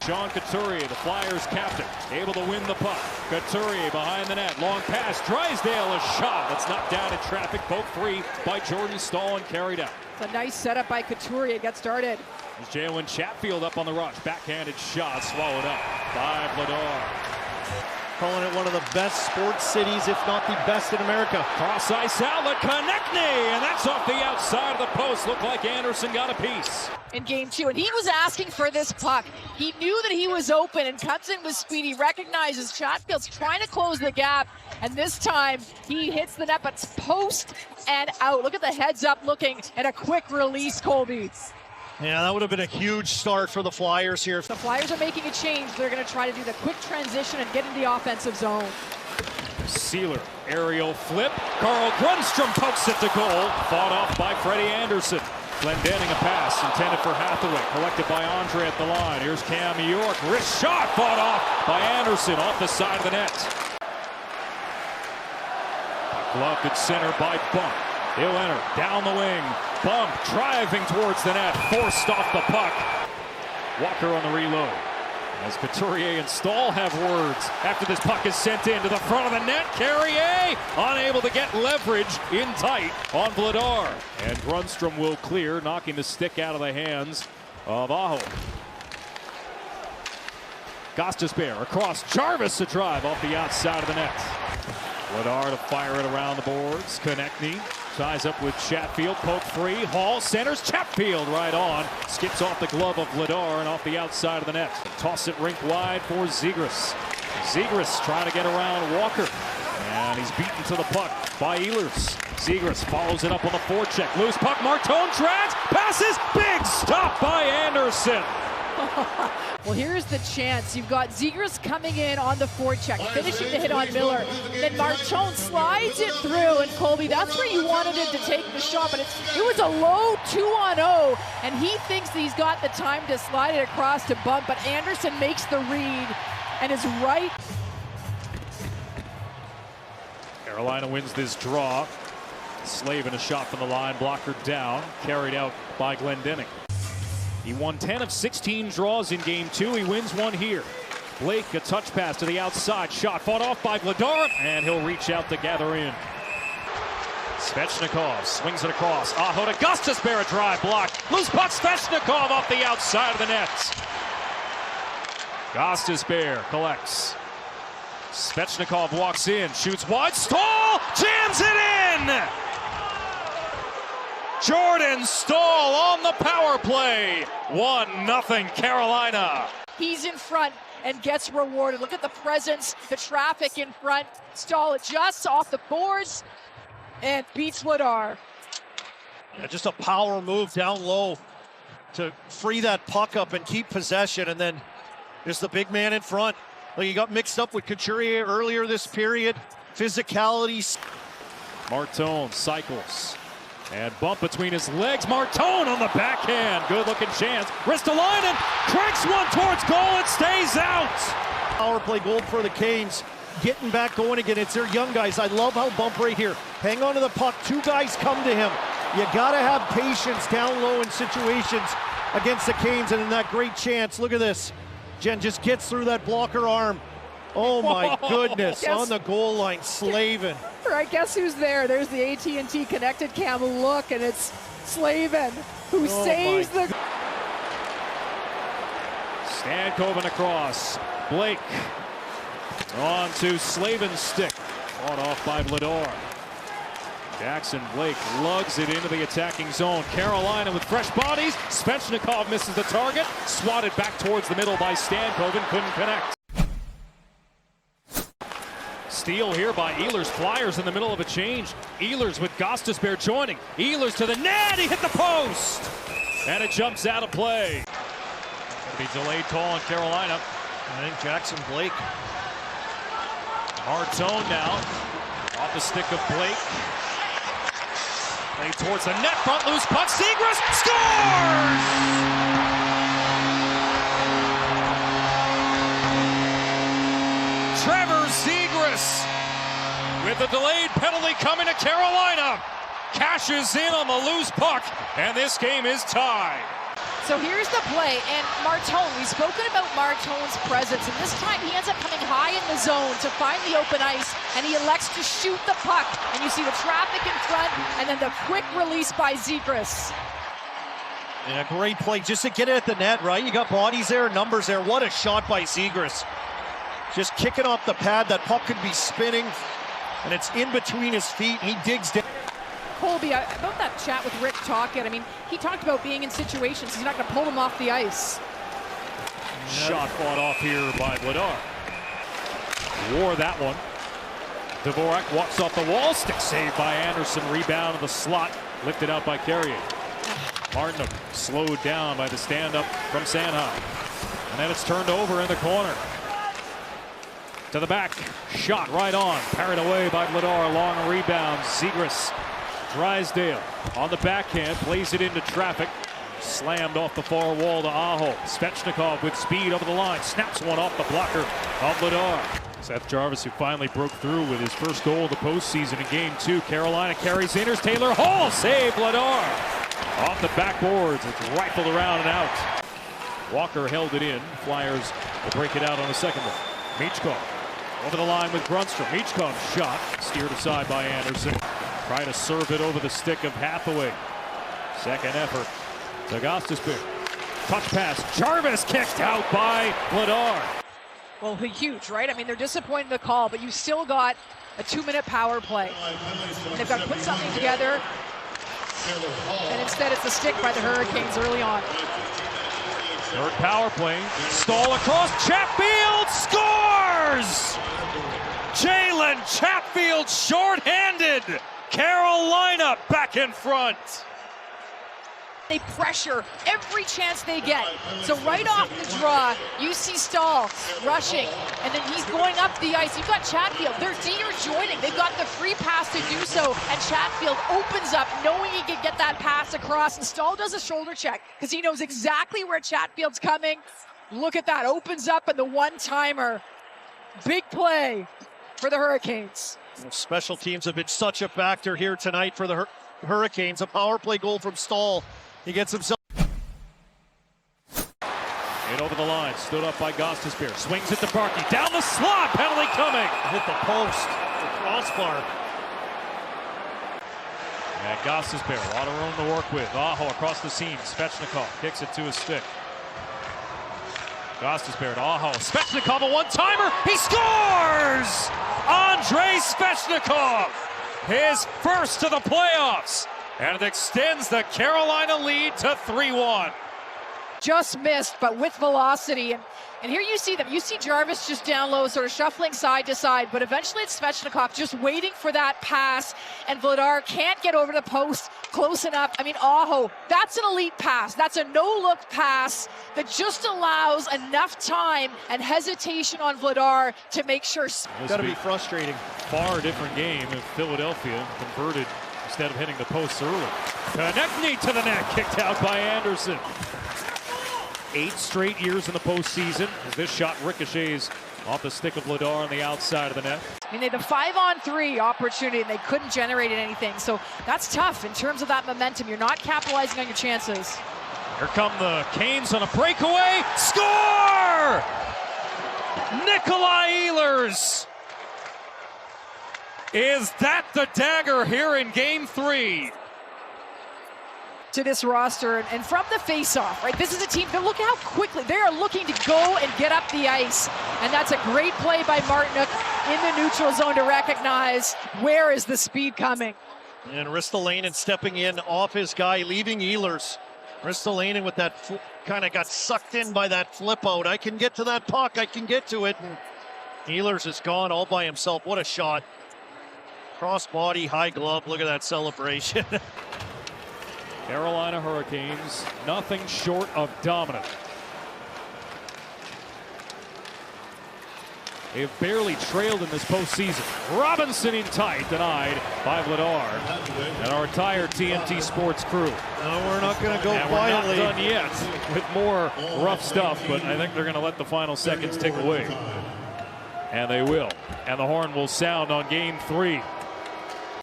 Sean Couturier, the Flyers captain, able to win the puck. Couturier behind the net, long pass. Drysdale, a shot that's knocked down in traffic, poke free by Jordan Staal and carried out. It's a nice setup by Couturier. Get started. As Jalen Chatfield up on the rush, backhanded shot swallowed up by Vladar. Calling it one of the best sports cities, if not the best in America. Cross ice outlet, Konechny, and that's off the outside of the post. Looked like Anderson got a piece. In game 2, and he was asking for this puck. He knew that he was open and cuts in with speed. He recognizes Chatfield's trying to close the gap, and this time he hits the net, but it's post and out. Look at the heads up looking and a quick release, Colby. Yeah, that would have been a huge start for the Flyers here. The Flyers are making a change. They're going to try to do the quick transition and get into the offensive zone. Sealer, aerial flip. Carl Grundstrom pokes it to goal. Fought off by Freddie Anderson. Glendening a pass intended for Hathaway. Collected by Andre at the line. Here's Cam York. Wrist shot fought off by Anderson off the side of the net. Gloved at center by Bump. He'll enter down the wing. Bump driving towards the net. Forced off the puck. Walker on the reload. As Couturier and Staal have words after this puck is sent in to the front of the net. Carrier unable to get leverage in tight on Vladar. And Grundstrom will clear, knocking the stick out of the hands of Aho. Gostisbehere across Jarvis, a drive off the outside of the net. Vladar to fire it around the boards. Konechny ties up with Chatfield, poke free. Hall centers, Chatfield right on. Skips off the glove of Vladar and off the outside of the net. Toss it rink wide for Zegras. Zegras trying to get around Walker. And he's beaten to the puck by Ehlers. Zegras follows it up on the forecheck. Loose puck, Martone drags, passes, big stop by Anderson. Well, here's the chance. You've got Zegras coming in on the forecheck, finishing the hit on Miller. Then Martone slides it through, and Colby, that's where you wanted him to take the shot, but it was a low 2-on-0, and he thinks that he's got the time to slide it across to Bump, but Anderson makes the read and is right. Carolina wins this draw. Slavin a shot from the line, blocker down, carried out by Glendening. He won 10 of 16 draws in game 2. He wins one here. Blake, a touch pass to the outside. Shot fought off by Vladar, and he'll reach out to gather in. Svechnikov swings it across. Aho to Gostisbehere, a drive blocked. Loose puck, Svechnikov off the outside of the net. Gostisbehere collects. Svechnikov walks in, shoots wide. Staal jams it in! Jordan Staal on the power play. 1-0 Carolina. He's in front and gets rewarded. Look at the presence, the traffic in front. Staal adjusts off the boards and beats Vladar. Yeah, just a power move down low to free that puck up and keep possession, and then there's the big man in front. Well, you got mixed up with Couturier earlier this period. Physicality. Martone cycles. And bump between his legs. Martone on the backhand. Good looking chance. Ristolainen cranks one towards goal. It stays out. Power play goal for the Canes. Getting back going again. It's their young guys. I love how Bump right here. Hang on to the puck. 2 guys come to him. You got to have patience down low in situations against the Canes. And in that great chance, look at this. Jen just gets through that blocker arm. Oh my goodness, yes. On the goal line, Slavin. Right, guess who's there? There's the AT&T connected cam. Look, and it's Slavin who saves the... Stankoven across. Blake on to Slavin's stick. Fought off by Vladar. Jackson Blake lugs it into the attacking zone. Carolina with fresh bodies. Svechnikov misses the target. Swatted back towards the middle by Stankoven. Couldn't connect. Steal here by Ehlers. Flyers in the middle of a change. Ehlers with Gostisbehere joining. Ehlers to the net. He hit the post. And it jumps out of play. Going to be delayed call on Carolina. I think Jackson Blake. Martone now. Off the stick of Blake. Play towards the net. Front loose puck. Zegras scores! Zegras, with the delayed penalty coming to Carolina, cashes in on the loose puck, and this game is tied. So here's the play, and Martone, we've spoken about Martone's presence, and this time he ends up coming high in the zone to find the open ice, and he elects to shoot the puck. And you see the traffic in front, and then the quick release by Zegras. Yeah, great play just to get it at the net, right? You got bodies there, numbers there. What a shot by Zegras. Just kicking off the pad, that puck could be spinning, and it's in between his feet, and he digs down. Colby, about that chat with Rick Tocchet, I mean, he talked about being in situations he's not going to pull him off the ice. Shot fought off here by Vladar. Wore that one. Dvorak walks off the wall, stick saved by Anderson, rebound in the slot, lifted out by Carrier. Martin slowed down by the stand-up from Sanheim. And then it's turned over in the corner. To the back, shot right on, parried away by Vladar, long rebound, Zegras. Drysdale on the backhand, plays it into traffic. Slammed off the far wall to Aho. Svechnikov with speed over the line. Snaps one off the blocker of Vladar. Seth Jarvis, who finally broke through with his first goal of the postseason in Game 2. Carolina carries in. Here's Taylor Hall. Save Vladar. Off the backboards. It's rifled around and out. Walker held it in. Flyers will break it out on the second one. Michkov over the line with Grundstrom. Michkov's shot steered aside by Anderson. Try to serve it over the stick of Hathaway. Second effort to Gostisbehere. Touch pass. Jarvis kicked out by Vladar. Well, huge, right? I mean, they're disappointed in the call, but you still got a 2-minute power play. And they've got to put something together. And instead, it's a stick by the Hurricanes early on. Third power play. Stall across. Chatfield scores! Jalen Chatfield shorthanded. Carolina back in front. They pressure every chance they get. So right off the draw, you see Stahl rushing, and then he's going up the ice. You've got Chatfield. Their D are joining. They've got the free pass to do so, and Chatfield opens up knowing he can get that pass across, and Stahl does a shoulder check because he knows exactly where Chatfield's coming. Look at that. Opens up, and the one-timer. Big play for the Hurricanes. Special teams have been such a factor here tonight for the Hurricanes. A power play goal from Stahl. He gets himself in over the line, stood up by Gostisbehere, swings it to Barkey, down the slot, penalty coming. Hit the post, the crossbar. And Gostisbehere, a lot of room to work with. Aho across the seam, Svechnikov kicks it to his stick. Gostisbehere to Aho, Svechnikov a one-timer, he scores! Andrei Svechnikov, his first to the playoffs. And it extends the Carolina lead to 3-1. Just missed, but with velocity. And here you see them. You see Jarvis just down low, sort of shuffling side to side. But eventually it's Svechnikov just waiting for that pass. And Vladar can't get over the post close enough. I mean, Aho, that's an elite pass. That's a no-look pass that just allows enough time and hesitation on Vladar to make sure. It's got to be frustrating. Far different game if Philadelphia converted instead of hitting the posts early. Konechny to the net, kicked out by Anderson. 8 straight years in the postseason as this shot ricochets off the stick of Vladar on the outside of the net. I mean, they had a 5-on-3 opportunity and they couldn't generate anything. So that's tough in terms of that momentum. You're not capitalizing on your chances. Here come the Canes on a breakaway. Score! Nikolai Ehlers. Is that the dagger here in Game 3? To this roster, and from the face-off, right? This is a team that look how quickly they are looking to go and get up the ice, and that's a great play by Martinook in the neutral zone to recognize where is the speed coming. And Ristolainen stepping in off his guy, leaving Ehlers. Ristolainen with that kind of got sucked in by that flip out. I can get to that puck, I can get to it. And Ehlers is gone all by himself. What a shot. Cross body, high glove. Look at that celebration. Carolina Hurricanes, nothing short of dominant. They've barely trailed in this postseason. Robinson in tight, denied by Vladar and our entire TNT Sports crew. No, we're not going to go and quietly. We're not done yet with more rough stuff, but I think they're going to let the final seconds tick away. And they will. And the horn will sound on Game 3.